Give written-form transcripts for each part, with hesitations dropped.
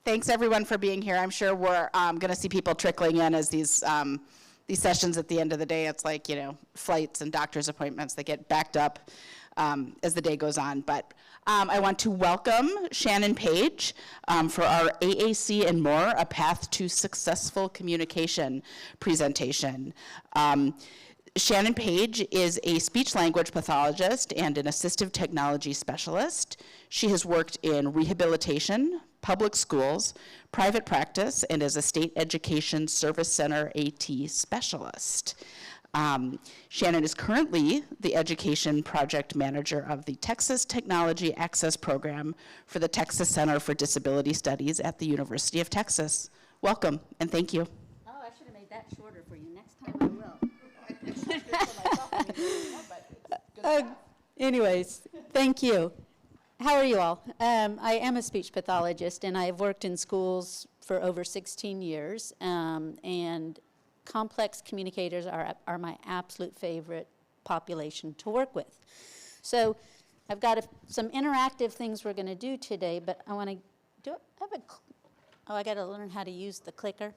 Thanks everyone for being here. I'm sure we're going to see people trickling in as these sessions at the end of the day. It's like, flights and doctor's appointments that get backed up as the day goes on. But I want to welcome Shannon Paige for our AAC and More, A Path to Successful Communication presentation. Shannon Paige is a speech-language pathologist and an assistive technology specialist. She has worked in rehabilitation, public schools, private practice, and as a state education service center AT specialist. Shannon is currently the education project manager of the Texas Technology Access Program for the Texas Center for Disability Studies at the University of Texas. Welcome, and thank you. Oh, I should have made that shorter for you. Next time I will. Anyways, thank you. How are you all? I am a speech pathologist, and I've worked in schools for over 16 years, and complex communicators are my absolute favorite population to work with. So I've got some interactive things we're going to do today, but I want to do it. I got to learn how to use the clicker.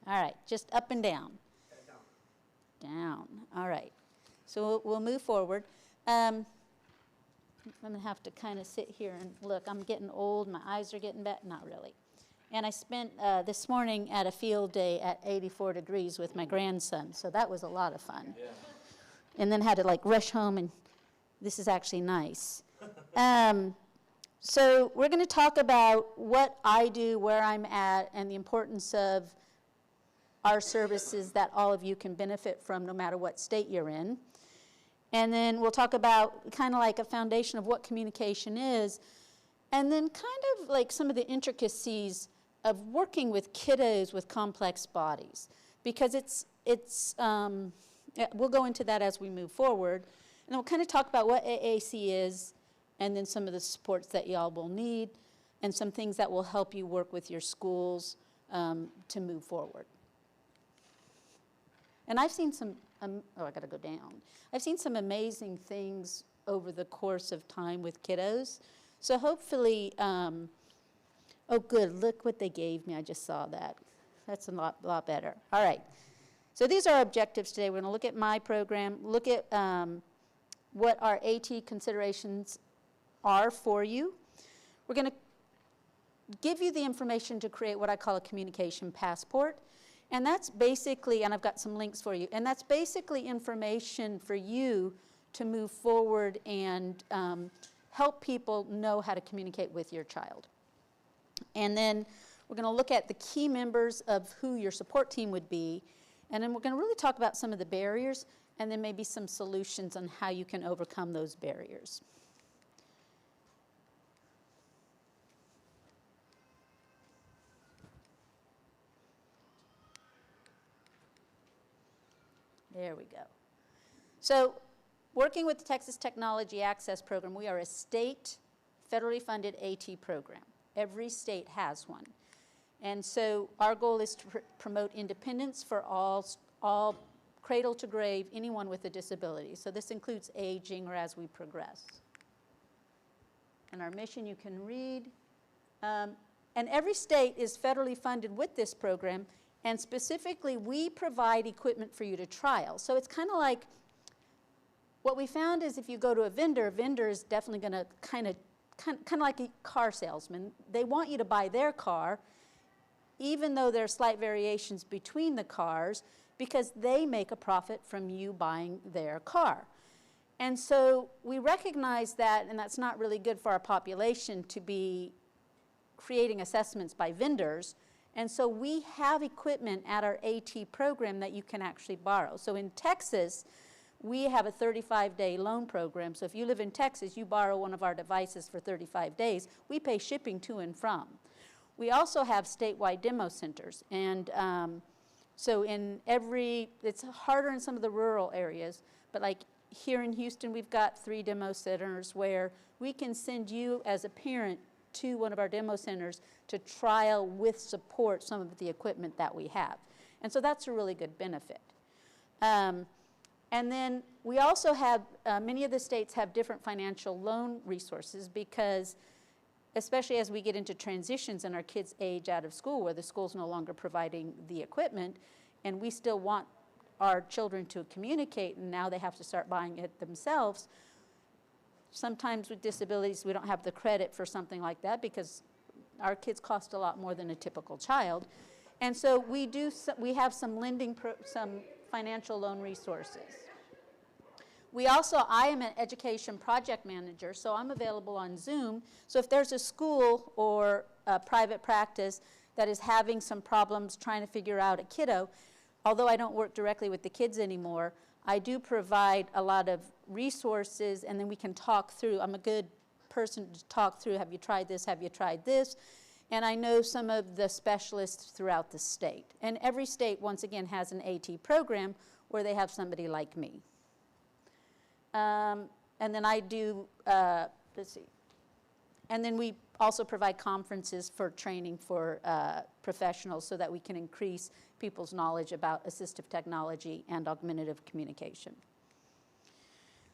All right, just up and down. Down. All right. So we'll move forward. I'm going to have to kind of sit here and look. I'm getting old. My eyes are getting bad. Not really. And I spent this morning at a field day at 84 degrees with my grandson. So that was a lot of fun. Yeah. And then had to rush home, and this is actually nice. So we're going to talk about what I do, where I'm at, and the importance of our services that all of you can benefit from no matter what state you're in. And then we'll talk about kind of like a foundation of what communication is, and then kind of like some of the intricacies of working with kiddos with complex bodies. Because we'll go into that as we move forward. And then we'll kind of talk about what AAC is, and then some of the supports that y'all will need, and some things that will help you work with your schools to move forward. And I've seen some, I gotta go down. I've seen some amazing things over the course of time with kiddos. So hopefully, oh good, look what they gave me, I just saw that. That's a lot better. All right, so these are our objectives today. We're gonna look at my program, look at what our AT considerations are for you. We're gonna give you the information to create what I call a communication passport. And that's basically, and I've got some links for you, and that's basically information for you to move forward and help people know how to communicate with your child. And then we're going to look at the key members of who your support team would be, and then we're going to really talk about some of the barriers, and then maybe some solutions on how you can overcome those barriers. There we go. So working with the Texas Technology Access Program, we are a state federally funded AT program. Every state has one. And so our goal is to promote independence for all cradle to grave, anyone with a disability. So this includes aging or as we progress. And our mission you can read. And every state is federally funded with this program. And specifically, we provide equipment for you to trial. So it's kind of like, what we found is if you go to a vendor is definitely going to kind of like a car salesman. They want you to buy their car, even though there are slight variations between the cars, because they make a profit from you buying their car. And so we recognize that, and that's not really good for our population to be creating assessments by vendors. And so we have equipment at our AT program that you can actually borrow. So in Texas, we have a 35-day loan program. So if you live in Texas, you borrow one of our devices for 35 days. We pay shipping to and from. We also have statewide demo centers. And so it's harder in some of the rural areas, but like here in Houston, we've got 3 demo centers where we can send you as a parent to one of our demo centers to trial with support some of the equipment that we have. And so that's a really good benefit. And then we also have, many of the states have different financial loan resources because especially as we get into transitions and our kids age out of school where the school's no longer providing the equipment, and we still want our children to communicate, and now they have to start buying it themselves. Sometimes with disabilities, we don't have the credit for something like that because our kids cost a lot more than a typical child. And so we have some some financial loan resources. I am an education project manager, so I'm available on Zoom. So if there's a school or a private practice that is having some problems trying to figure out a kiddo, although I don't work directly with the kids anymore, I do provide a lot of resources, and then we can talk through. I'm a good person to talk through, have you tried this, have you tried this? And I know some of the specialists throughout the state. And every state, once again, has an AT program where they have somebody like me. And then I do, let's see. And then we also provide conferences for training for professionals so that we can increase people's knowledge about assistive technology and augmentative communication.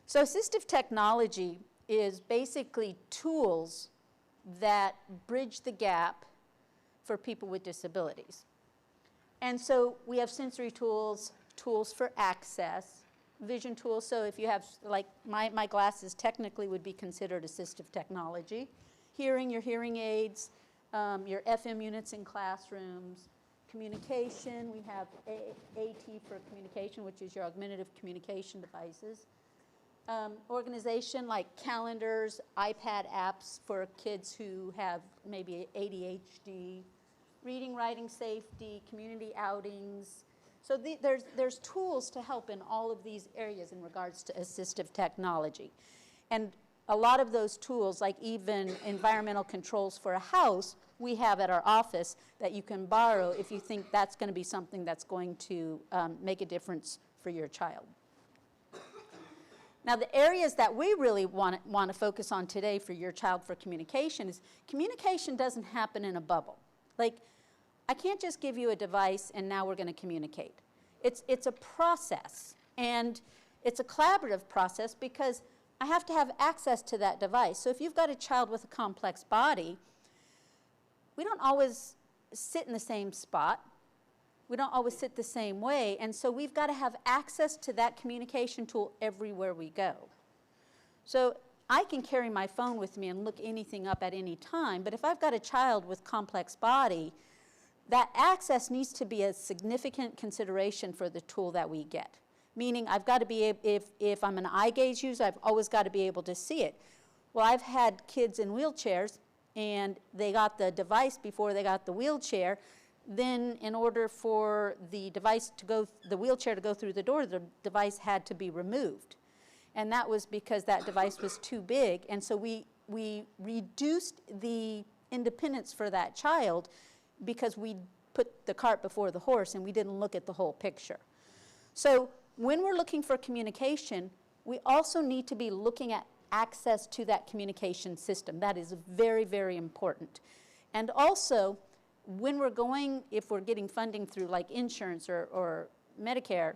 So assistive technology is basically tools that bridge the gap for people with disabilities. And so we have sensory tools, tools for access, vision tools. So if you have, like my glasses technically would be considered assistive technology. Hearing, your hearing aids, your FM units in classrooms. Communication, we have AT for communication, which is your augmentative communication devices. Organization, like calendars, iPad apps for kids who have maybe ADHD, reading, writing safety, community outings. So there's tools to help in all of these areas in regards to assistive technology. And a lot of those tools, like even environmental controls for a house, we have at our office that you can borrow if you think that's going to be something that's going to make a difference for your child. Now, the areas that we really want to focus on today for your child for communication is communication doesn't happen in a bubble. Like, I can't just give you a device and now we're going to communicate. It's a process, and it's a collaborative process because I have to have access to that device. So if you've got a child with a complex body, we don't always sit in the same spot. We don't always sit the same way, and so we've got to have access to that communication tool everywhere we go. So I can carry my phone with me and look anything up at any time, but if I've got a child with complex body, that access needs to be a significant consideration for the tool that we get. Meaning I've got to be, if I'm an eye gaze user, I've always got to be able to see it. Well, I've had kids in wheelchairs, and they got the device before they got the wheelchair. Then in order for the wheelchair to go through the door, the device had to be removed. And that was because that device was too big. And so we reduced the independence for that child because we put the cart before the horse and we didn't look at the whole picture. So when we're looking for communication, we also need to be looking at access to that communication system. That is very, very important. And also, when we're going, if we're getting funding through like insurance or Medicare,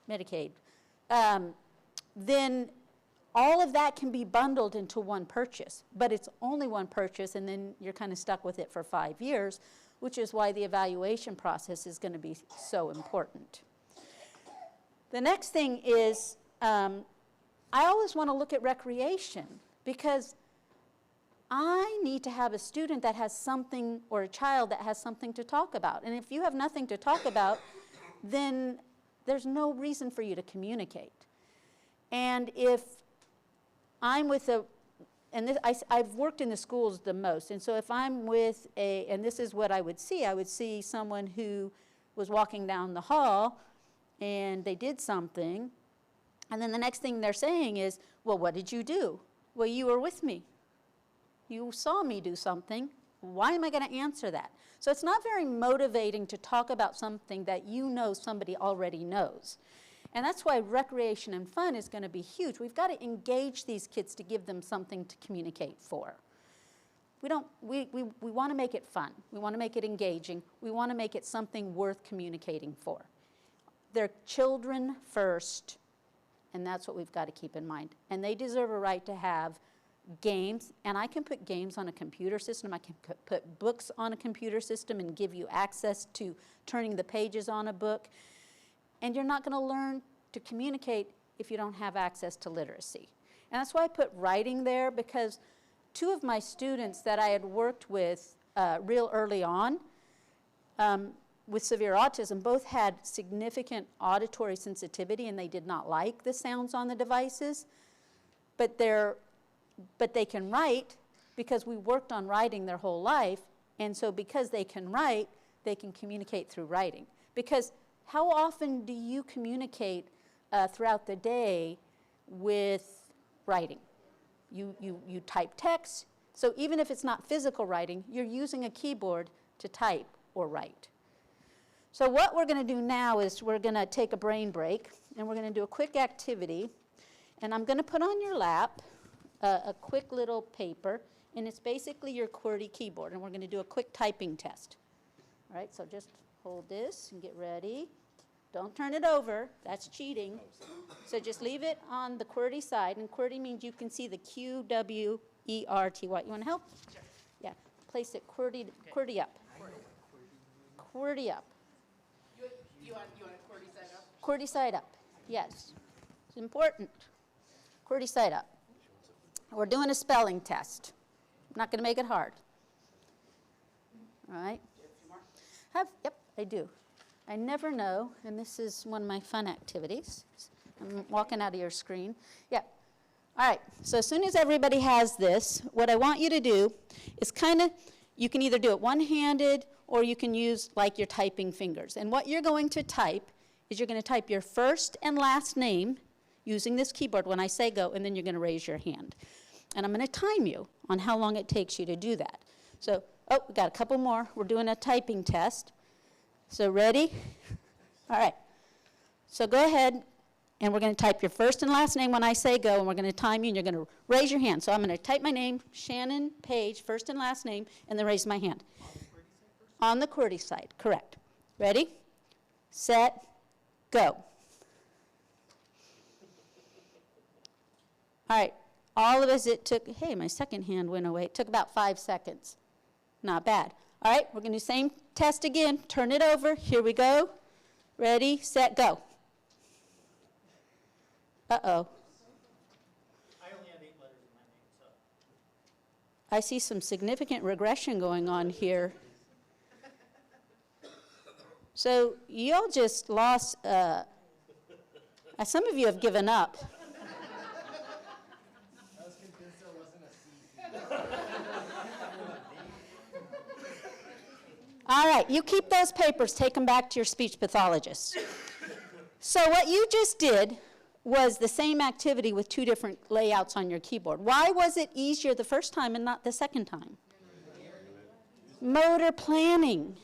Medicaid, then all of that can be bundled into one purchase, but it's only one purchase, and then you're kind of stuck with it for 5 years, which is why the evaluation process is going to be so important. The next thing is, I always want to look at recreation, because I need to have a student that has something, or a child that has something to talk about. And if you have nothing to talk about, then there's no reason for you to communicate. And if I'm with I've worked in the schools the most, and so if I'm with and this is what I would see someone who was walking down the hall, and they did something, and then the next thing they're saying is, well, what did you do? Well, you were with me. You saw me do something. Why am I going to answer that? So it's not very motivating to talk about something that you know somebody already knows. And that's why recreation and fun is going to be huge. We've got to engage these kids to give them something to communicate for. We want to make it fun. We want to make it engaging. We want to make it something worth communicating for. They're children first, and that's what we've got to keep in mind. And they deserve a right to have games, and I can put games on a computer system. I can put books on a computer system and give you access to turning the pages on a book. And you're not going to learn to communicate if you don't have access to literacy. And that's why I put writing there, because 2 of my students that I had worked with real early on with severe autism both had significant auditory sensitivity, and they did not like the sounds on the devices. But they can write because we worked on writing their whole life, and so because they can write, they can communicate through writing. Because how often do you communicate throughout the day with writing? You type text, so even if it's not physical writing, you're using a keyboard to type or write. So what we're going to do now is we're going to take a brain break, and we're going to do a quick activity, and I'm going to put on your lap a quick little paper, and it's basically your QWERTY keyboard, and we're going to do a quick typing test. All right, so just hold this and get ready. Don't turn it over, that's cheating. So just leave it on the QWERTY side, and QWERTY means you can see the QWERTY. You want to help? Sure. Yeah, place it QWERTY up. QWERTY up. You want QWERTY side up? QWERTY side up, yes. It's important. QWERTY side up. We're doing a spelling test. I'm not going to make it hard. All right? Do you have a few more? Yep, I do. I never know, and this is one of my fun activities. I'm walking out of your screen. Yeah. All right, so as soon as everybody has this, what I want you to do is you can either do it one-handed or you can use like your typing fingers. And what you're going to type is you're going to type your first and last name using this keyboard when I say go, and then you're going to raise your hand. And I'm going to time you on how long it takes you to do that. So, we got a couple more. We're doing a typing test. So ready? All right. So go ahead, and we're going to type your first and last name when I say go, and we're going to time you, and you're going to raise your hand. So I'm going to type my name, Shannon Paige, first and last name, and then raise my hand. On the QWERTY side, correct. Ready? Set, go. All right. All of us, it took, hey, my second hand went away. It took about 5 seconds. Not bad. All right, we're going to do the same test again. Turn it over. Here we go. Ready, set, go. Uh-oh. I only have 8 letters in my name, so. I see some significant regression going on here. So you all just lost, some of you have given up. I was convinced there wasn't a C. All right, you keep those papers, take them back to your speech pathologist. So what you just did was the same activity with 2 different layouts on your keyboard. Why was it easier the first time and not the second time? Motor planning.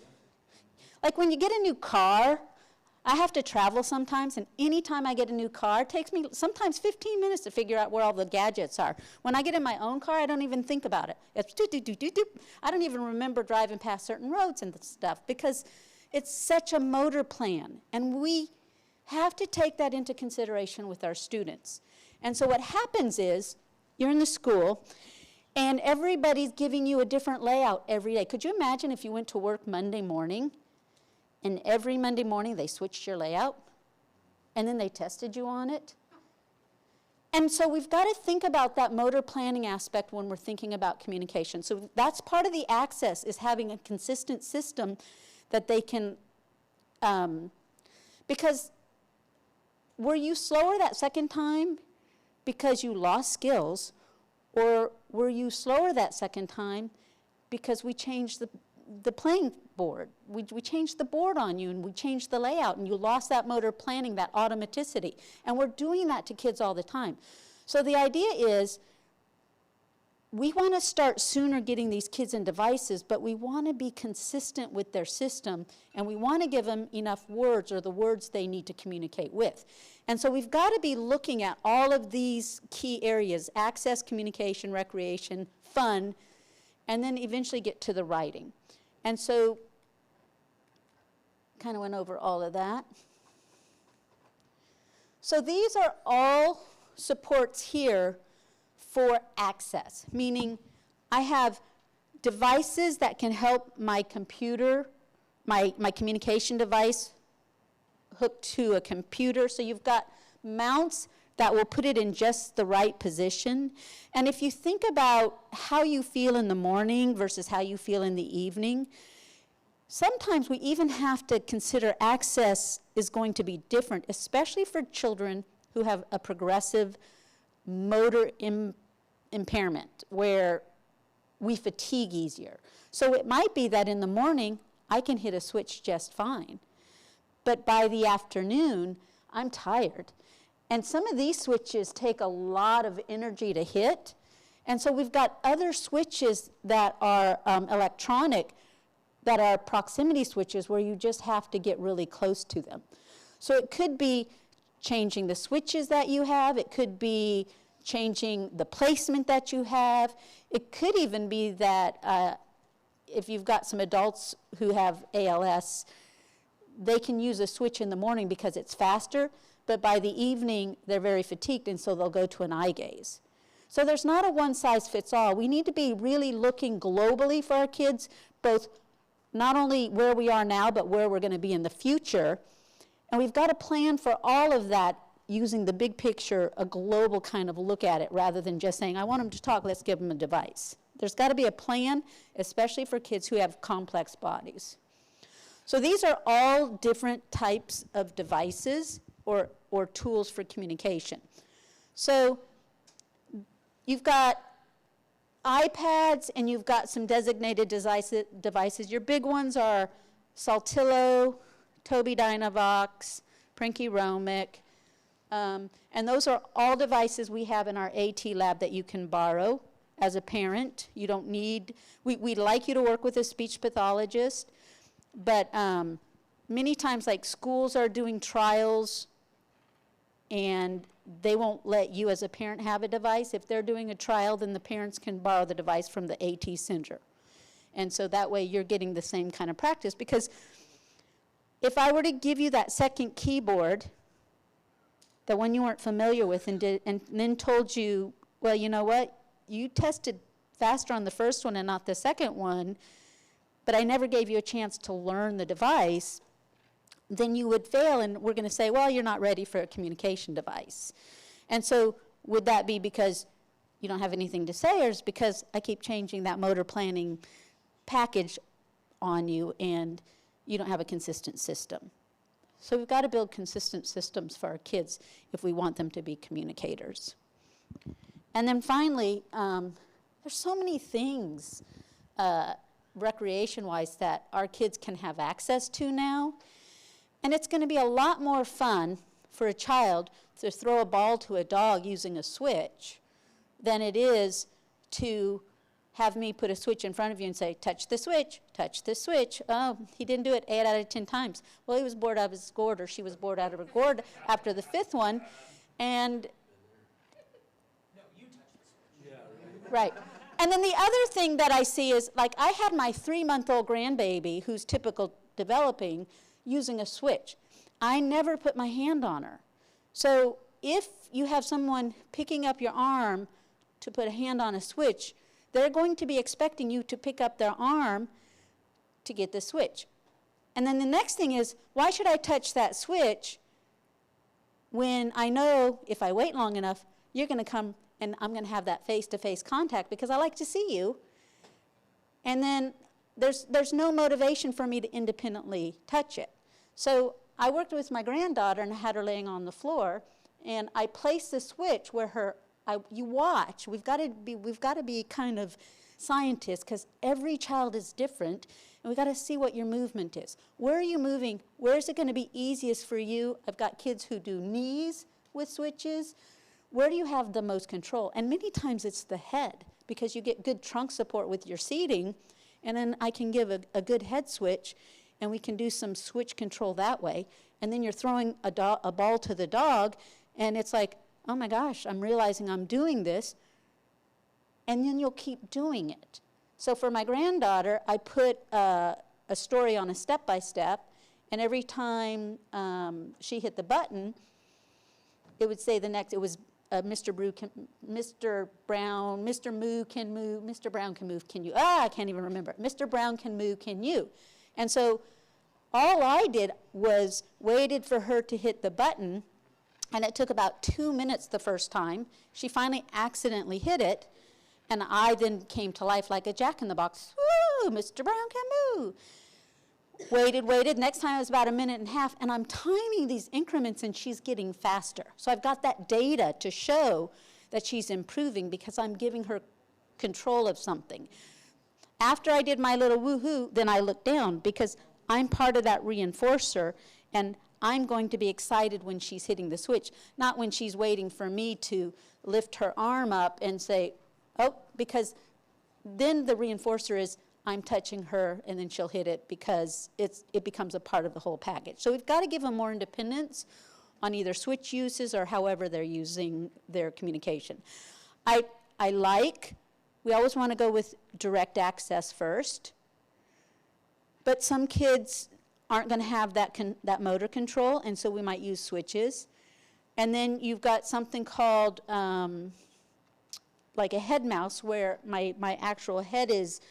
Like when you get a new car, I have to travel sometimes, and anytime I get a new car, it takes me sometimes 15 minutes to figure out where all the gadgets are. When I get in my own car, I don't even think about it. It's do-do-do-do-do. I don't even remember driving past certain roads and stuff because it's such a motor plan, and we have to take that into consideration with our students. And so what happens is you're in the school, and everybody's giving you a different layout every day. Could you imagine if you went to work Monday morning, and every Monday morning they switched your layout, and then they tested you on it? And so we've got to think about that motor planning aspect when we're thinking about communication. So that's part of the access, is having a consistent system that they can, because were you slower that second time because you lost skills, or were you slower that second time because we changed the playing board? We changed the board on you, and we changed the layout, and you lost that motor planning, that automaticity. And we're doing that to kids all the time. So the idea is we want to start sooner getting these kids in devices, but we want to be consistent with their system, and we want to give them enough words, or the words they need to communicate with. And so we've got to be looking at all of these key areas: access, communication, recreation, fun, and then eventually get to the writing. And so kind of went over all of that. So these are all supports here for access, meaning I have devices that can help my computer, my communication device hooked to a computer. So you've got mounts that will put it in just the right position. And if you think about how you feel in the morning versus how you feel in the evening, sometimes we even have to consider access is going to be different, especially for children who have a progressive motor impairment, where we fatigue easier. So it might be that in the morning, I can hit a switch just fine. But by the afternoon, I'm tired. And some of these switches take a lot of energy to hit. And so we've got other switches that are electronic, that are proximity switches, where you just have to get really close to them. So it could be changing the switches that you have. It could be changing the placement that you have. It could even be that if you've got some adults who have ALS, they can use a switch in the morning because it's faster, but by the evening, they're very fatigued, and so they'll go to an eye gaze. So there's not a one-size-fits-all. We need to be really looking globally for our kids, both not only where we are now, but where we're going to be in the future. And we've got to plan for all of that using the big picture, a global kind of look at it, rather than just saying, I want them to talk, let's give them a device. There's got to be a plan, especially for kids who have complex bodies. So these are all different types of devices or tools for communication. So you've got iPads and you've got some designated devices. Your big ones are Saltillo, Tobii Dynavox, Prinky Romic, and those are all devices we have in our AT lab that you can borrow as a parent. You don't need, we'd like you to work with a speech pathologist, but many times, like, schools are doing trials and they won't let you as a parent have a device. If they're doing a trial, then the parents can borrow the device from the AT center. And so that way you're getting the same kind of practice, because if I were to give you that second keyboard, the one you weren't familiar with, and then told you, well, you know what, you tested faster on the first one and not the second one, but I never gave you a chance to learn the device, then you would fail, and we're going to say, well, you're not ready for a communication device. And so would that be because you don't have anything to say, or is it because I keep changing that motor planning package on you and you don't have a consistent system? So we've got to build consistent systems for our kids if we want them to be communicators. And then finally, there's so many things recreation-wise that our kids can have access to now. And it's going to be a lot more fun for a child to throw a ball to a dog using a switch than it is to have me put a switch in front of you and say, touch the switch, touch the switch. Oh, he didn't do it 8 out of 10 times. Well, he was bored out of his gourd, or she was bored out of her gourd after the 5th one. And No, you touch the switch. right. And then the other thing that I see is, like, I had my 3-month-old grandbaby, who's typical developing, using a switch. I never put my hand on her. So if you have someone picking up your arm to put a hand on a switch, they're going to be expecting you to pick up their arm to get the switch. And then the next thing is, why should I touch that switch when I know if I wait long enough, you're going to come and I'm going to have that face-to-face contact because I like to see you. And then there's no motivation for me to independently touch it. So I worked with my granddaughter and I had her laying on the floor, and I placed the switch where you watch. We've got to be kind of scientists, because every child is different, and we've got to see what your movement is. Where are you moving? Where is it going to be easiest for you? I've got kids who do knees with switches. Where do you have the most control? And many times it's the head, because you get good trunk support with your seating, and then I can give a good head switch, and we can do some switch control that way. And then you're throwing a ball to the dog, and it's like, oh my gosh, I'm realizing I'm doing this, and then you'll keep doing it. So for my granddaughter, I put a story on a step-by-step, and every time she hit the button, it would say it was Mr. Brown, Mr. Moo can move, Mr. Brown can move, can you? I can't even remember. Mr. Brown can move, can you? And so all I did was waited for her to hit the button, and it took about 2 minutes the first time. She finally accidentally hit it, and I then came to life like a jack-in-the-box. Woo, Mr. Brown can move. Waited. Next time it was about 1.5 minutes, and I'm timing these increments, and she's getting faster. So I've got that data to show that she's improving because I'm giving her control of something. After I did my little woohoo, then I looked down because I'm part of that reinforcer, and I'm going to be excited when she's hitting the switch, not when she's waiting for me to lift her arm up and say, oh, because then the reinforcer is, I'm touching her, and then she'll hit it because it becomes a part of the whole package. So we've got to give them more independence on either switch uses or however they're using their communication. We always want to go with direct access first, but some kids aren't going to have that motor control, and so we might use switches. And then you've got something called like a head mouse where my actual head is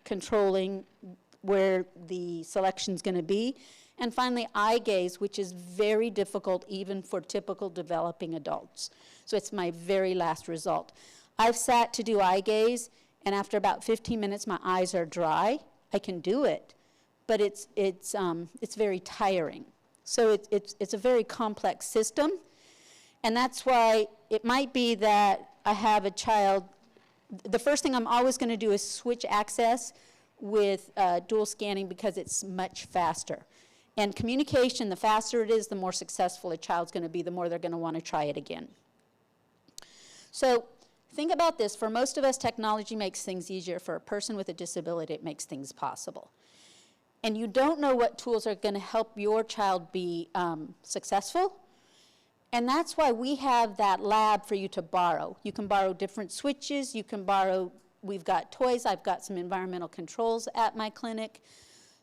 controlling where the selection's going to be. And finally, eye gaze, which is very difficult even for typical developing adults. So it's my very last result. I've sat to do eye gaze, and after about 15 minutes, my eyes are dry. I can do it, but it's very tiring. So it's a very complex system, and that's why it might be that I have a child. The first thing I'm always going to do is switch access with dual scanning because it's much faster. And communication, the faster it is, the more successful a child's going to be, the more they're going to want to try it again. So think about this. For most of us, technology makes things easier. For a person with a disability, it makes things possible. And you don't know what tools are going to help your child be successful. And that's why we have that lab for you to borrow. You can borrow different switches. You can borrow, we've got toys. I've got some environmental controls at my clinic.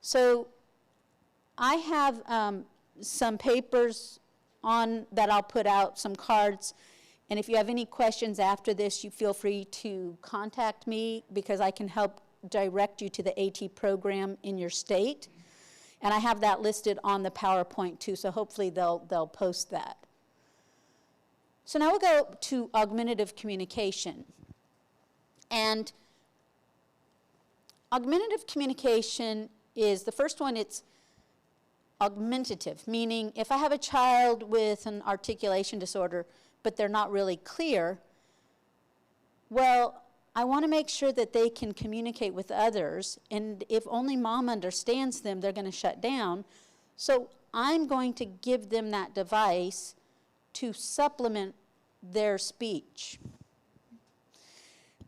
So I have some papers on that I'll put out, some cards. And if you have any questions after this, you feel free to contact me because I can help direct you to the AT program in your state. And I have that listed on the PowerPoint too, so hopefully they'll post that. So now we'll go to augmentative communication. And augmentative communication is, the first one, it's augmentative, meaning if I have a child with an articulation disorder, but they're not really clear, well, I want to make sure that they can communicate with others, and if only mom understands them, they're going to shut down. So I'm going to give them that device to supplement their speech.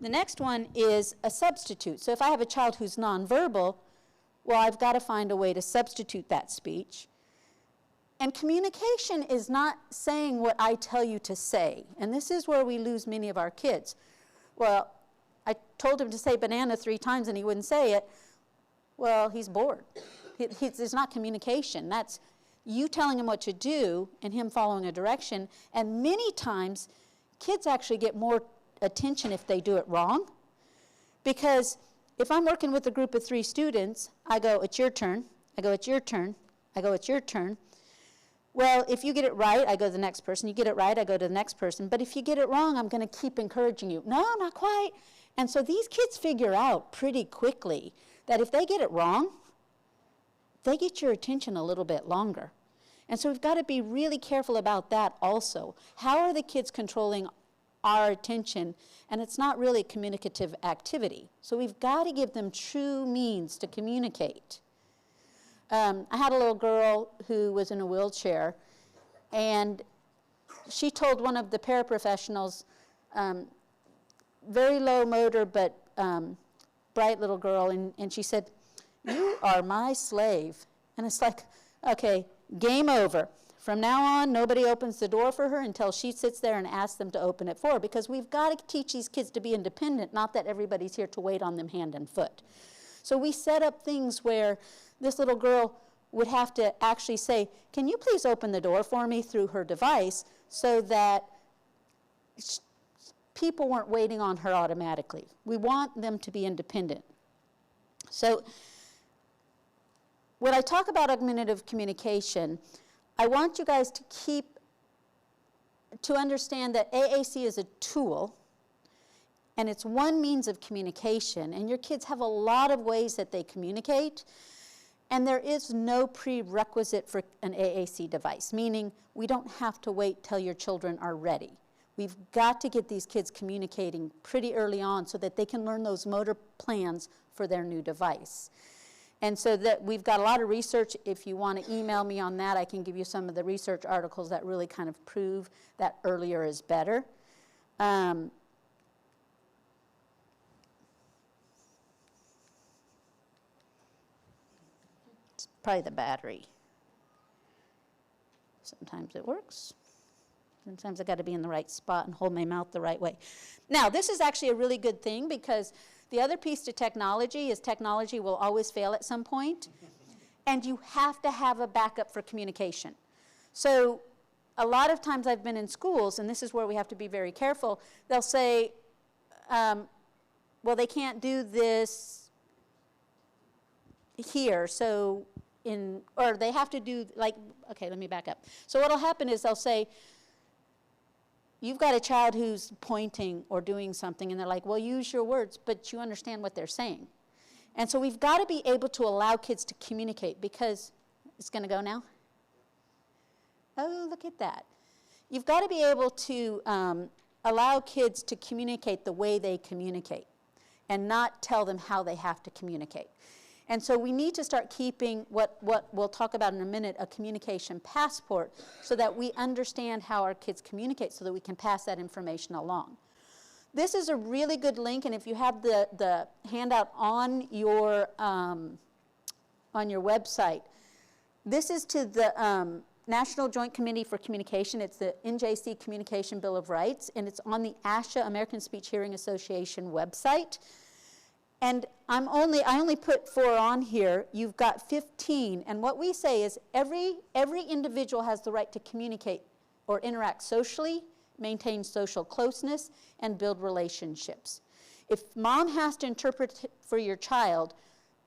The next one is a substitute. So if I have a child who's nonverbal, well, I've got to find a way to substitute that speech. And communication is not saying what I tell you to say. And this is where we lose many of our kids. Well, I told him to say banana 3 times and he wouldn't say it. Well, he's bored. It's not communication. That's you telling him what to do and him following a direction. And many times, kids actually get more attention if they do it wrong. Because if I'm working with a group of 3 students, I go, it's your turn. I go, it's your turn. I go, it's your turn. Well, if you get it right, I go to the next person. You get it right, I go to the next person. But if you get it wrong, I'm going to keep encouraging you. No, not quite. And so these kids figure out pretty quickly that if they get it wrong, they get your attention a little bit longer. And so we've got to be really careful about that also. How are the kids controlling our attention? And it's not really a communicative activity. So we've got to give them true means to communicate. I had a little girl who was in a wheelchair, and she told one of the paraprofessionals, very low motor but bright little girl, and she said, "You are my slave." And it's like, okay, game over. From now on, nobody opens the door for her until she sits there and asks them to open it for her, because we've got to teach these kids to be independent, not that everybody's here to wait on them hand and foot. So we set up things where this little girl would have to actually say, "Can you please open the door for me?" through her device, so that people weren't waiting on her automatically. We want them to be independent. So when I talk about augmentative communication, I want you guys to understand that AAC is a tool, and it's one means of communication, and your kids have a lot of ways that they communicate, and there is no prerequisite for an AAC device, meaning we don't have to wait till your children are ready. We've got to get these kids communicating pretty early on so that they can learn those motor plans for their new device. And so that we've got a lot of research. If you want to email me on that, I can give you some of the research articles that really kind of prove that earlier is better. It's probably the battery. Sometimes it works. Sometimes I've got to be in the right spot and hold my mouth the right way. Now, this is actually a really good thing, because the other piece to technology is technology will always fail at some point, and you have to have a backup for communication. So a lot of times I've been in schools, and this is where we have to be very careful, they'll say, well, they can't do this here, so or they have to do, like, okay, let me back up. So what'll happen is they'll say, you've got a child who's pointing or doing something, and they're like, well, use your words, but you understand what they're saying. And so we've got to be able to allow kids to communicate, because it's going to go now? Oh, look at that. You've got to be able to allow kids to communicate the way they communicate and not tell them how they have to communicate. And so we need to start keeping what we'll talk about in a minute, a communication passport, so that we understand how our kids communicate so that we can pass that information along. This is a really good link, and if you have the handout on your website, this is to the National Joint Committee for Communication. It's the NJC Communication Bill of Rights, and it's on the ASHA, American Speech Hearing Association website. And I only put 4 on here. You've got 15. And what we say is every individual has the right to communicate or interact socially, maintain social closeness, and build relationships. If mom has to interpret for your child,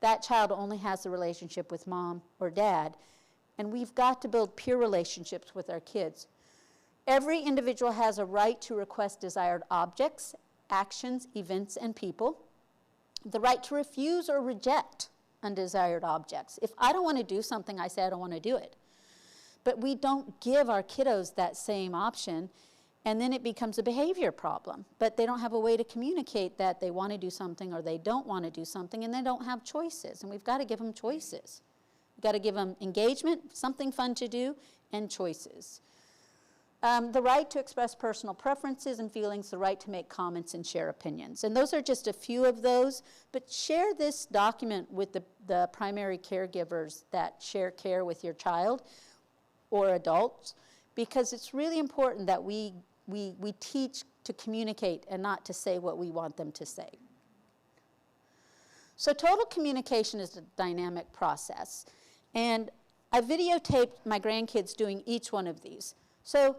that child only has the relationship with mom or dad. And we've got to build peer relationships with our kids. Every individual has a right to request desired objects, actions, events, and people. The right to refuse or reject undesired objects. If I don't want to do something, I say I don't want to do it. But we don't give our kiddos that same option, and then it becomes a behavior problem. But they don't have a way to communicate that they want to do something or they don't want to do something, and they don't have choices. And we've got to give them choices. We've got to give them engagement, something fun to do, and choices. The right to express personal preferences and feelings, the right to make comments and share opinions. And those are just a few of those, but share this document with the primary caregivers that share care with your child or adults, because it's really important that we teach to communicate and not to say what we want them to say. So total communication is a dynamic process, and I videotaped my grandkids doing each one of these. So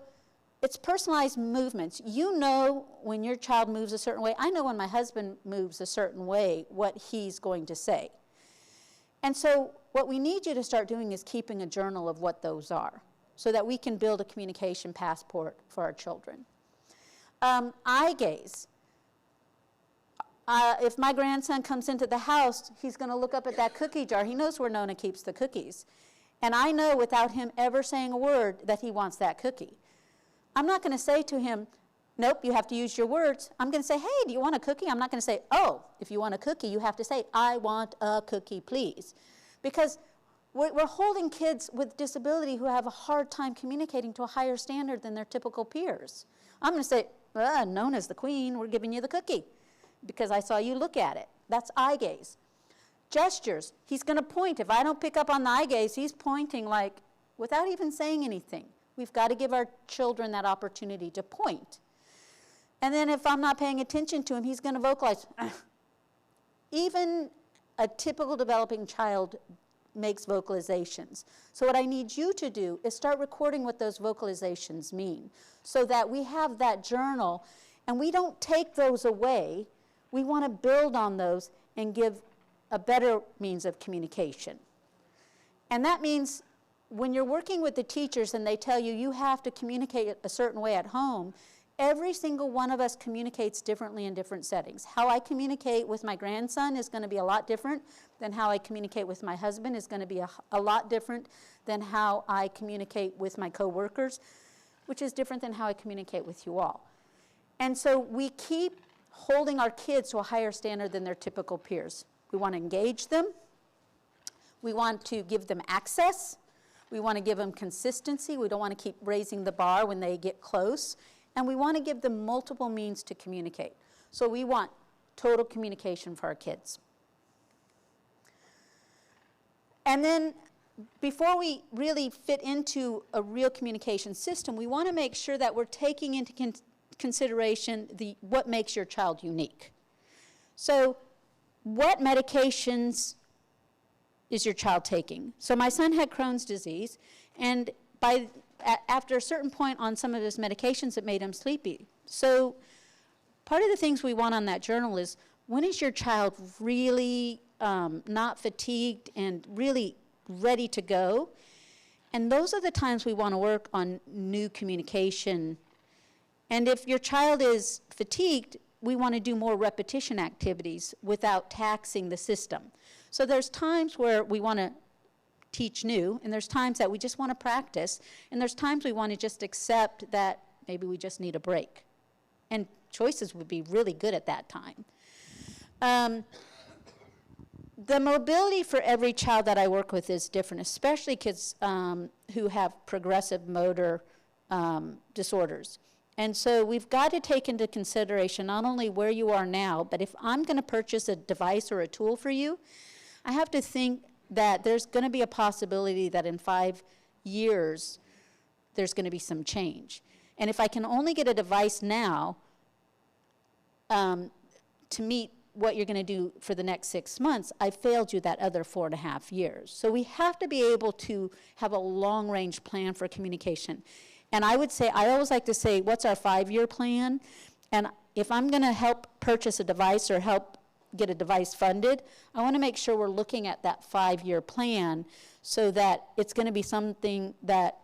it's personalized movements. You know when your child moves a certain way. I know when my husband moves a certain way what he's going to say. And so what we need you to start doing is keeping a journal of what those are so that we can build a communication passport for our children. Eye gaze. If my grandson comes into the house, he's going to look up at that cookie jar. He knows where Nona keeps the cookies. And I know without him ever saying a word that he wants that cookie. I'm not going to say to him, nope, you have to use your words. I'm going to say, hey, do you want a cookie? I'm not going to say, oh, if you want a cookie, you have to say, I want a cookie, please. Because we're holding kids with disability who have a hard time communicating to a higher standard than their typical peers. I'm going to say, Nona's the queen, we're giving you the cookie because I saw you look at it. That's eye gaze. Gestures, he's going to point. If I don't pick up on the eye gaze, he's pointing like without even saying anything. We've got to give our children that opportunity to point. And then if I'm not paying attention to him, he's going to vocalize. Even a typical developing child makes vocalizations. So what I need you to do is start recording what those vocalizations mean so that we have that journal and we don't take those away. We want to build on those and give a better means of communication. And that means when you're working with the teachers and they tell you you have to communicate a certain way at home, every single one of us communicates differently in different settings. How I communicate with my grandson is going to be a lot different than how I communicate with my husband is going to be a lot different than how I communicate with my coworkers, which is different than how I communicate with you all. And so we keep holding our kids to a higher standard than their typical peers. We want to engage them. We want to give them access. We want to give them consistency. We don't want to keep raising the bar when they get close. And we want to give them multiple means to communicate. So we want total communication for our kids. And then before we really fit into a real communication system, we want to make sure that we're taking into consideration what makes your child unique. So what medications is your child taking? So my son had Crohn's disease, and after a certain point on some of his medications, it made him sleepy. So part of the things we want on that journal is, when is your child really not fatigued and really ready to go? And those are the times we want to work on new communication. And if your child is fatigued, we want to do more repetition activities without taxing the system. So there's times where we want to teach new, and there's times that we just want to practice, and there's times we want to just accept that maybe we just need a break. And choices would be really good at that time. The mobility for every child that I work with is different, especially kids who have progressive motor disorders. And so we've got to take into consideration not only where you are now, but if I'm going to purchase a device or a tool for you, I have to think that there's going to be a possibility that in 5 years, there's going to be some change. And if I can only get a device now to meet what you're going to do for the next 6 months, I failed you that other 4.5 years. So we have to be able to have a long-range plan for communication. And I would say, I always like to say, what's our 5-year plan? And if I'm going to help purchase a device or help get a device funded, I want to make sure we're looking at that 5-year plan so that it's going to be something that,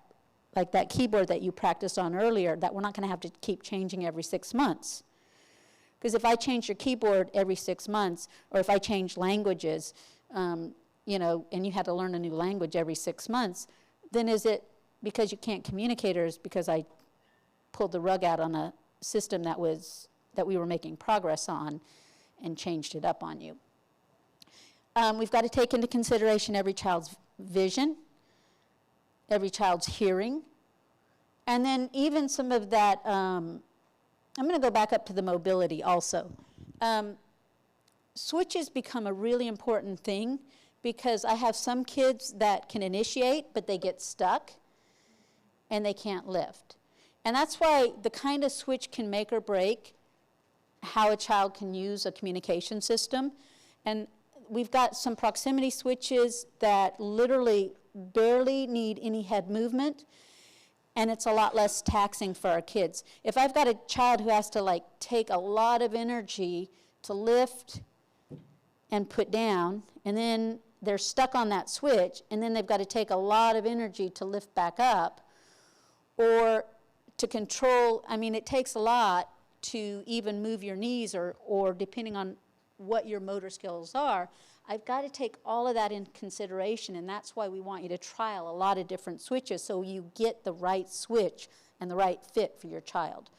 like that keyboard that you practiced on earlier, that we're not going to have to keep changing every 6 months. Because if I change your keyboard every 6 months, or if I change languages, you know, and you had to learn a new language every 6 months, then is it because you can't communicate, or is because I pulled the rug out on a system that we were making progress on and changed it up on you? We've got to take into consideration every child's vision, every child's hearing, and then even some of that, I'm going to go back up to the mobility also. Switches become a really important thing because I have some kids that can initiate, but they get stuck and they can't lift. And that's why the kind of switch can make or break how a child can use a communication system. And we've got some proximity switches that literally barely need any head movement, and it's a lot less taxing for our kids. If I've got a child who has to like take a lot of energy to lift and put down, and then they're stuck on that switch, and then they've got to take a lot of energy to lift back up, or to control, I mean, it takes a lot to even move your knees, or depending on what your motor skills are, I've got to take all of that in consideration, and that's why we want you to trial a lot of different switches so you get the right switch and the right fit for your child.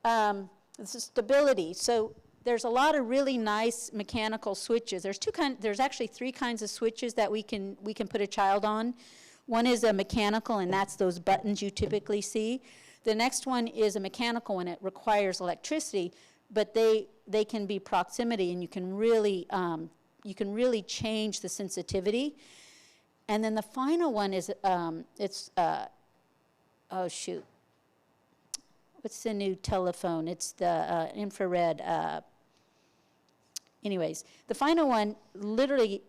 This is stability. So there's a lot of really nice mechanical switches. There's actually 3 kinds of switches that we can put a child on. One is a mechanical, and that's those buttons you typically see. The next one is a mechanical, and it requires electricity, but they can be proximity, and you can really change the sensitivity. And then the final one is, oh shoot, what's the new telephone? It's the infrared, anyways. The final one literally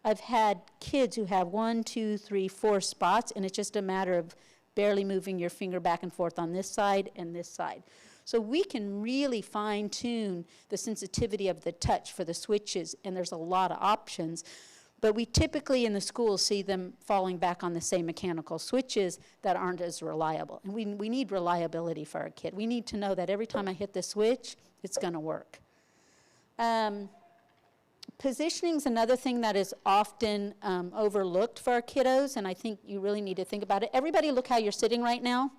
I've had kids who have 1, 2, 3, 4 spots, and it's just a matter of barely moving your finger back and forth on this side and this side. So we can really fine-tune the sensitivity of the touch for the switches, and there's a lot of options. But we typically in the schools see them falling back on the same mechanical switches that aren't as reliable. And we need reliability for our kid. We need to know that every time I hit the switch, it's going to work. Positioning is another thing that is often overlooked for our kiddos, and I think you really need to think about it. Everybody look how you're sitting right now.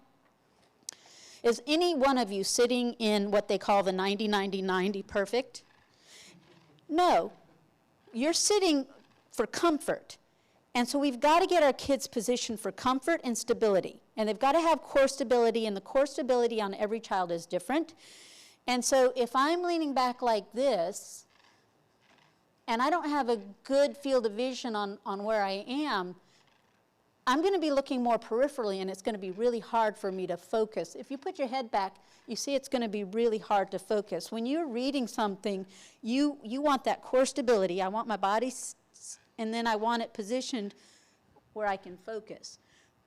Is any one of you sitting in what they call the 90-90-90 perfect? No. You're sitting for comfort. And so we've got to get our kids positioned for comfort and stability. And they've got to have core stability, and the core stability on every child is different. And so if I'm leaning back like this, and I don't have a good field of vision on where I am, I'm going to be looking more peripherally, and it's going to be really hard for me to focus. If you put your head back, you see it's going to be really hard to focus. When you're reading something, you want that core stability. I want my body, and then I want it positioned where I can focus.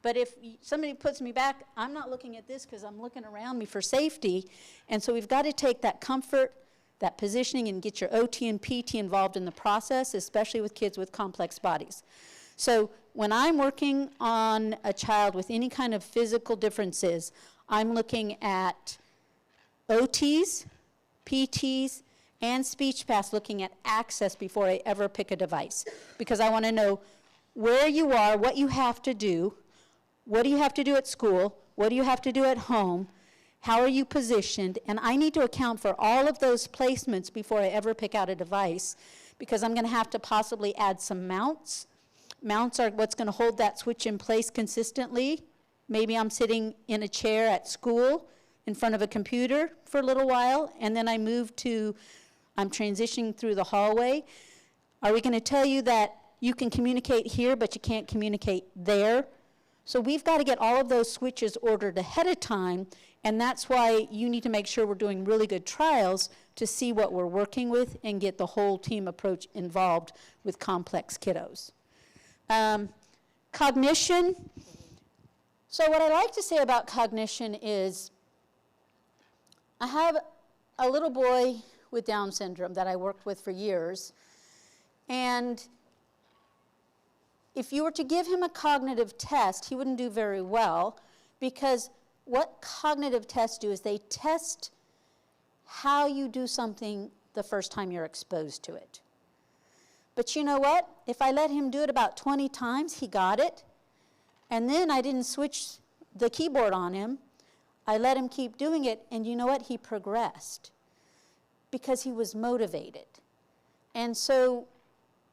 But if somebody puts me back, I'm not looking at this because I'm looking around me for safety. And so we've got to take that comfort, that positioning, and get your OT and PT involved in the process, especially with kids with complex bodies. So when I'm working on a child with any kind of physical differences, I'm looking at OTs, PTs, and speech paths, looking at access before I ever pick a device. Because I want to know where you are, what you have to do, what do you have to do at school, what do you have to do at home, how are you positioned, and I need to account for all of those placements before I ever pick out a device, because I'm going to have to possibly add some mounts. Mounts are what's going to hold that switch in place consistently. Maybe I'm sitting in a chair at school in front of a computer for a little while, and then I move to, I'm transitioning through the hallway. Are we going to tell you that you can communicate here, but you can't communicate there? So we've got to get all of those switches ordered ahead of time, and that's why you need to make sure we're doing really good trials to see what we're working with and get the whole team approach involved with complex kiddos. Cognition. So what I like to say about cognition is I have a little boy with Down syndrome that I worked with for years, and if you were to give him a cognitive test, he wouldn't do very well, because what cognitive tests do is they test how you do something the first time you're exposed to it. But you know what? If I let him do it about 20 times, he got it. And then I didn't switch the keyboard on him. I let him keep doing it, and you know what? He progressed because he was motivated. And so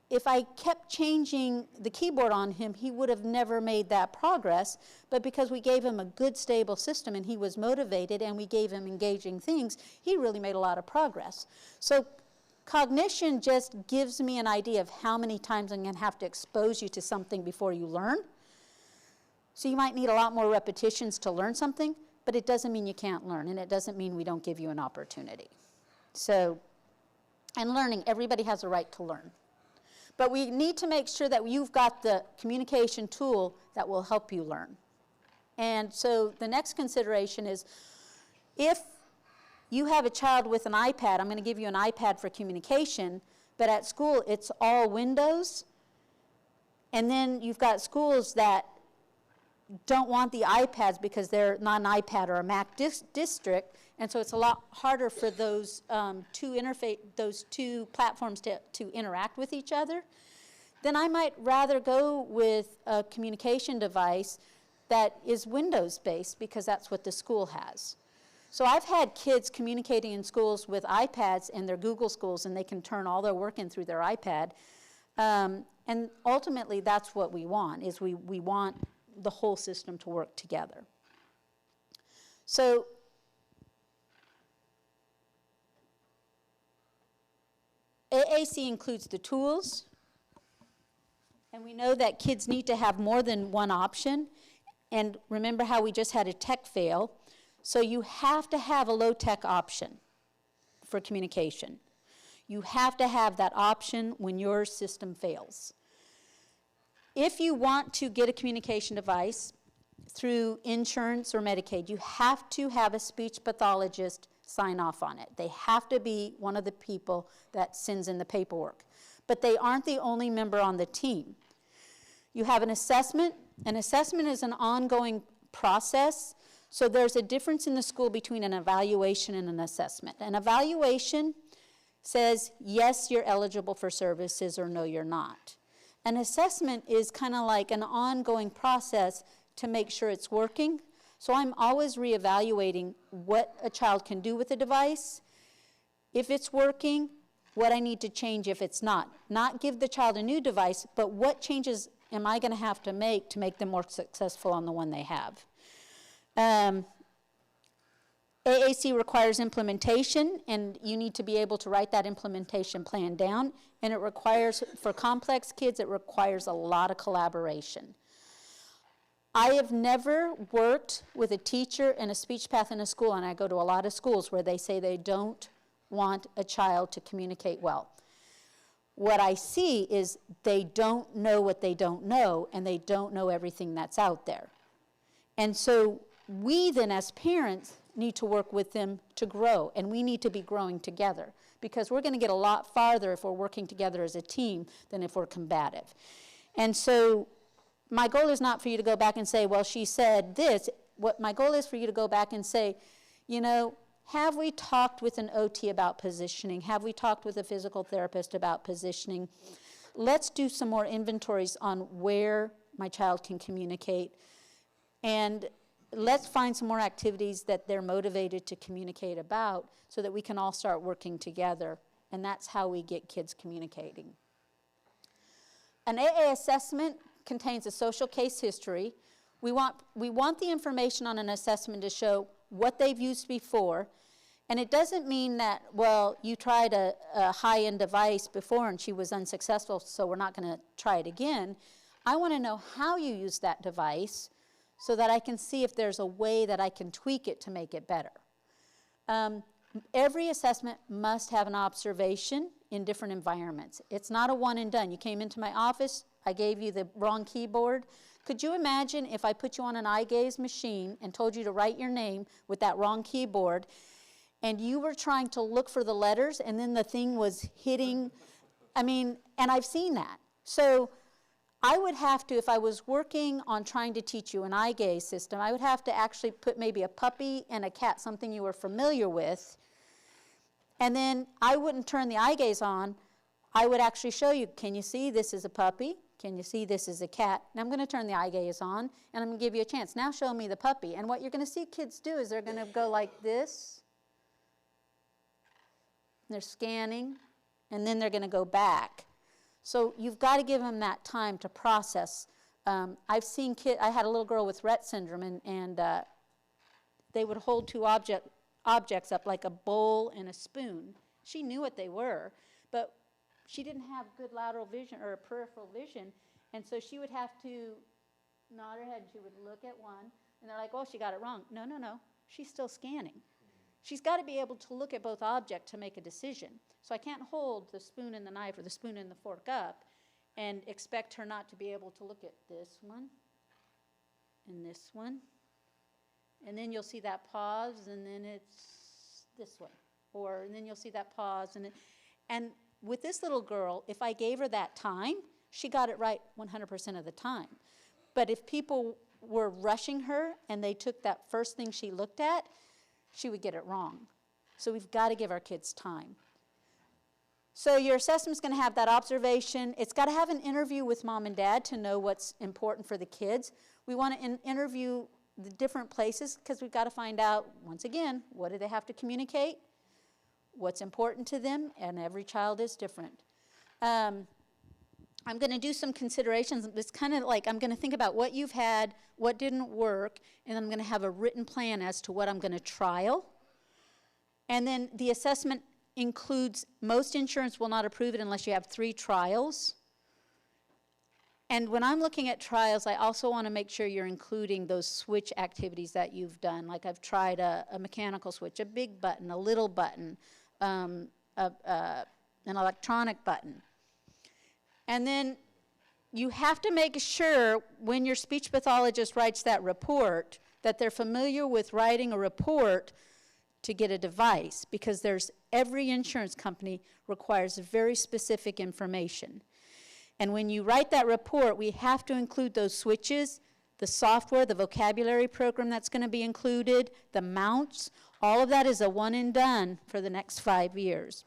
if I kept changing the keyboard on him, he would have never made that progress. But because we gave him a good, stable system and he was motivated and we gave him engaging things, he really made a lot of progress. So cognition just gives me an idea of how many times I'm going to have to expose you to something before you learn. So you might need a lot more repetitions to learn something, but it doesn't mean you can't learn, and it doesn't mean we don't give you an opportunity. So, and learning, everybody has a right to learn. But we need to make sure that you've got the communication tool that will help you learn. And so the next consideration is, if you have a child with an iPad, I'm going to give you an iPad for communication, but at school it's all Windows, and then you've got schools that don't want the iPads because they're not an iPad or a Mac district, and so it's a lot harder for those two platforms to interact with each other. Then I might rather go with a communication device that is Windows-based, because that's what the school has. So I've had kids communicating in schools with iPads, and they're Google schools, and they can turn all their work in through their iPad. And ultimately, that's what we want, is we want the whole system to work together. So AAC includes the tools, and we know that kids need to have more than one option. And remember how we just had a tech fail. So you have to have a low-tech option for communication. You have to have that option when your system fails. If you want to get a communication device through insurance or Medicaid, you have to have a speech pathologist sign off on it. They have to be one of the people that sends in the paperwork. But they aren't the only member on the team. You have an assessment. An assessment is an ongoing process. So there's a difference in the school between an evaluation and an assessment. An evaluation says, yes, you're eligible for services, or no, you're not. An assessment is kind of like an ongoing process to make sure it's working. So I'm always reevaluating what a child can do with the device, if it's working, what I need to change if it's not. Not give the child a new device, but what changes am I going to have to make them more successful on the one they have. AAC requires implementation, and you need to be able to write that implementation plan down, and it requires, for complex kids, it requires a lot of collaboration. I have never worked with a teacher and a speech path in a school, and I go to a lot of schools where they say they don't want a child to communicate well. What I see is they don't know what they don't know, and they don't know everything that's out there. And so we then, as parents, need to work with them to grow, and we need to be growing together, because we're going to get a lot farther if we're working together as a team than if we're combative. And so my goal is not for you to go back and say, well, she said this. What my goal is for you to go back and say, you know, have we talked with an OT about positioning? Have we talked with a physical therapist about positioning? Let's do some more inventories on where my child can communicate, and let's find some more activities that they're motivated to communicate about so that we can all start working together, and that's how we get kids communicating. An AA assessment contains a social case history. We want the information on an assessment to show what they've used before, and it doesn't mean that, well, you tried a high-end device before and she was unsuccessful, so we're not going to try it again. I want to know how you use that device so that I can see if there's a way that I can tweak it to make it better. Every assessment must have an observation in different environments. It's not a one and done. You came into my office, I gave you the wrong keyboard. Could you imagine if I put you on an eye gaze machine and told you to write your name with that wrong keyboard, and you were trying to look for the letters, and then the thing was hitting? I mean, and I've seen that. So I would have to, if I was working on trying to teach you an eye gaze system, I would have to actually put maybe a puppy and a cat, something you were familiar with, and then I wouldn't turn the eye gaze on. I would actually show you, can you see this is a puppy? Can you see this is a cat? And I'm going to turn the eye gaze on, and I'm going to give you a chance. Now show me the puppy. And what you're going to see kids do is they're going to go like this. They're scanning, and then they're going to go back. So you've got to give them that time to process. I've seen kids, I had a little girl with Rett syndrome, and they would hold two objects up like a bowl and a spoon. She knew what they were, but she didn't have good lateral vision or peripheral vision, and so she would have to nod her head. She would look at one, and they're like, oh, she got it wrong. No, no, no. She's still scanning. She's got to be able to look at both objects to make a decision. So I can't hold the spoon and the knife or the spoon and the fork up and expect her not to be able to look at this one and this one. And then you'll see that pause, and then it's this one. And then you'll see that pause. And with this little girl, if I gave her that time, she got it right 100% of the time. But if people were rushing her and they took that first thing she looked at, she would get it wrong. So we've got to give our kids time. So your assessment's going to have that observation. It's got to have an interview with mom and dad to know what's important for the kids. We want to interview the different places because we've got to find out, once again, what do they have to communicate, what's important to them, and every child is different. I'm going to do some considerations. It's kind of like I'm going to think about what you've had, what didn't work, and I'm going to have a written plan as to what I'm going to trial. And then the assessment includes, most insurance will not approve it unless you have 3 trials. And when I'm looking at trials, I also want to make sure you're including those switch activities that you've done. Like I've tried a mechanical switch, a big button, a little button, an electronic button. And then you have to make sure when your speech pathologist writes that report that they're familiar with writing a report to get a device, because every insurance company requires very specific information. And when you write that report, we have to include those switches, the software, the vocabulary program that's going to be included, the mounts. All of that is a one and done for the next 5 years.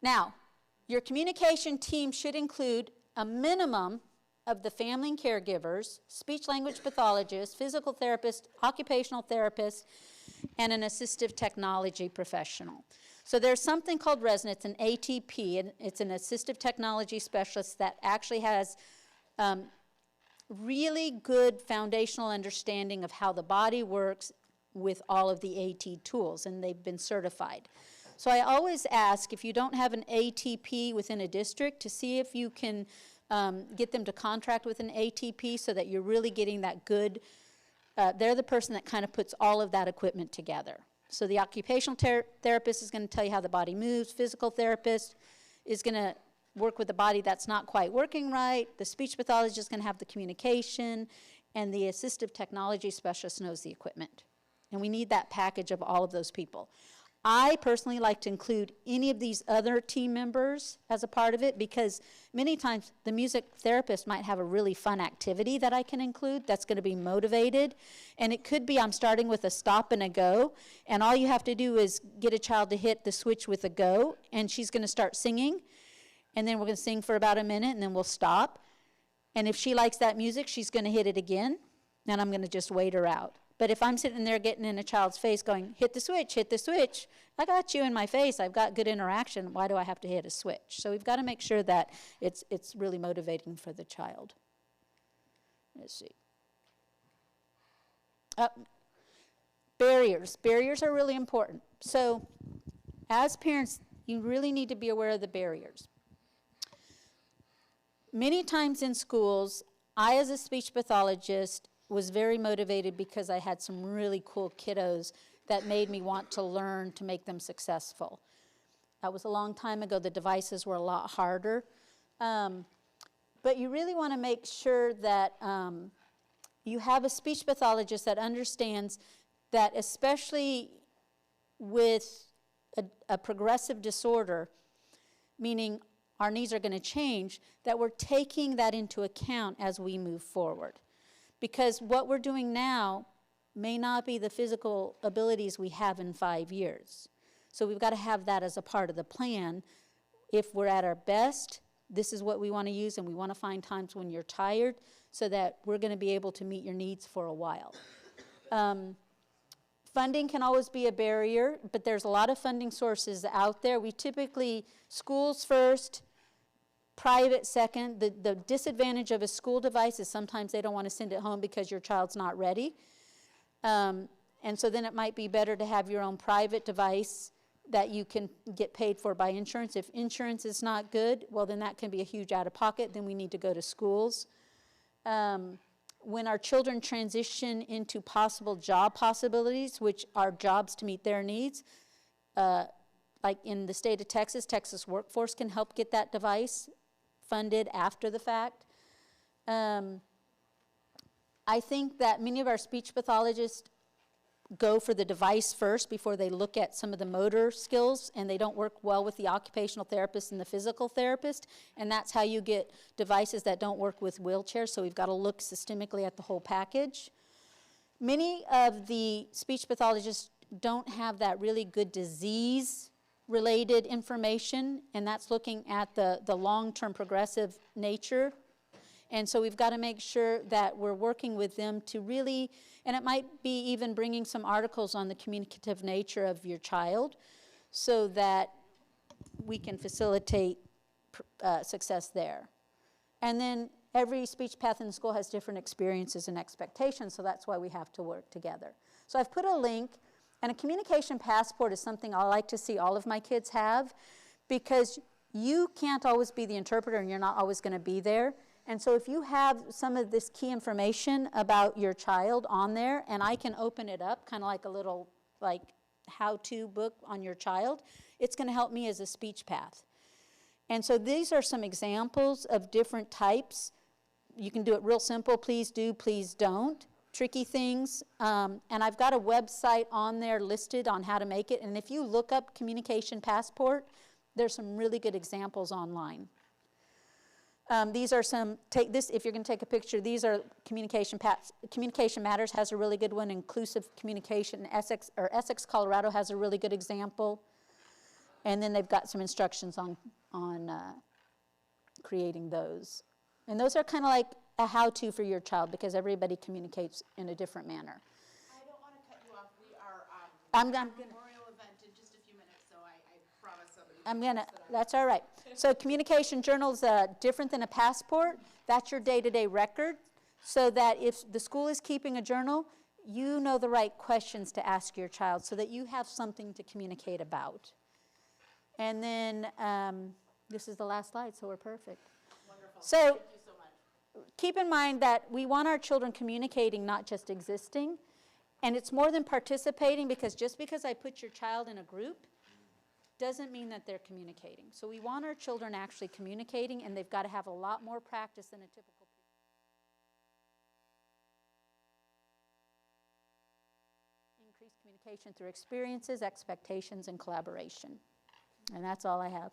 Now, your communication team should include a minimum of the family and caregivers, speech language pathologist, physical therapist, occupational therapist, and an assistive technology professional. So there's something called RESNA, it's an ATP, and it's an assistive technology specialist that actually has really good foundational understanding of how the body works with all of the AT tools, and they've been certified. So I always ask, if you don't have an ATP within a district, to see if you can get them to contract with an ATP so that you're really getting that good, they're the person that kind of puts all of that equipment together. So the occupational therapist is going to tell you how the body moves, physical therapist is going to work with the body that's not quite working right, the speech pathologist is going to have the communication, and the assistive technology specialist knows the equipment. And we need that package of all of those people. I personally like to include any of these other team members as a part of it, because many times the music therapist might have a really fun activity that I can include that's going to be motivated. And it could be I'm starting with a stop and a go, and all you have to do is get a child to hit the switch with a go, and she's going to start singing. And then we're going to sing for about a minute, and then we'll stop. And if she likes that music, she's going to hit it again, and I'm going to just wait her out. But if I'm sitting there getting in a child's face going, hit the switch, I got you in my face, I've got good interaction, why do I have to hit a switch? So we've got to make sure that it's really motivating for the child. Let's see. Barriers. Barriers are really important. So as parents, you really need to be aware of the barriers. Many times in schools, I, as a speech pathologist, was very motivated because I had some really cool kiddos that made me want to learn to make them successful. That was a long time ago. The devices were a lot harder. But you really want to make sure that you have a speech pathologist that understands that, especially with a progressive disorder, meaning our needs are going to change, that we're taking that into account as we move forward. Because what we're doing now may not be the physical abilities we have in 5 years. So we've got to have that as a part of the plan. If we're at our best, this is what we want to use, and we want to find times when you're tired so that we're going to be able to meet your needs for a while. Funding can always be a barrier, but there's a lot of funding sources out there. We typically, schools first, private second. The disadvantage of a school device is sometimes they don't want to send it home because your child's not ready. And so then it might be better to have your own private device that you can get paid for by insurance. If insurance is not good, well, then that can be a huge out-of-pocket. Then we need to go to schools. When our children transition into possible job possibilities, which are jobs to meet their needs, like in the state of Texas, Texas Workforce can help get that device funded after the fact. I think that many of our speech pathologists go for the device first before they look at some of the motor skills, and they don't work well with the occupational therapist and the physical therapist, and that's how you get devices that don't work with wheelchairs. So we've got to look systemically at the whole package. Many of the speech pathologists don't have that really good disease-related information, and that's looking at the long-term progressive nature. And so we've got to make sure that we're working with them to really, and it might be even bringing some articles on the communicative nature of your child so that we can facilitate success there. And then every speech path in the school has different experiences and expectations, so that's why we have to work together. So I've put a link, and a communication passport is something I like to see all of my kids have, because you can't always be the interpreter and you're not always going to be there. And so if you have some of this key information about your child on there, and I can open it up, kind of like a little how-to book on your child, it's going to help me as a speech path. And so these are some examples of different types. You can do it real simple, please do, please don't. Tricky things. And I've got a website on there listed on how to make it. And if you look up Communication Passport, there's some really good examples online. These are some, take this, if you're going to take a picture, these are Communication Matters has a really good one. Inclusive Communication, Essex Colorado has a really good example. And then they've got some instructions on creating those. And those are kind of like a how-to for your child because everybody communicates in a different manner. I don't want to cut you off. We are I'm at gonna- a memorial event in just a few minutes, so I promise somebody. That's all right. So communication journal's different than a passport. That's your day-to-day record, so that if the school is keeping a journal, you know the right questions to ask your child so that you have something to communicate about. And then this is the last slide, so we're perfect. Wonderful. So Thank you so much. keep in mind that we want our children communicating, not just existing. And it's more than participating, because just because I put your child in a group doesn't mean that they're communicating. So we want our children actually communicating, and they've got to have a lot more practice than a typical increased communication through experiences, expectations, and collaboration. And that's all I have.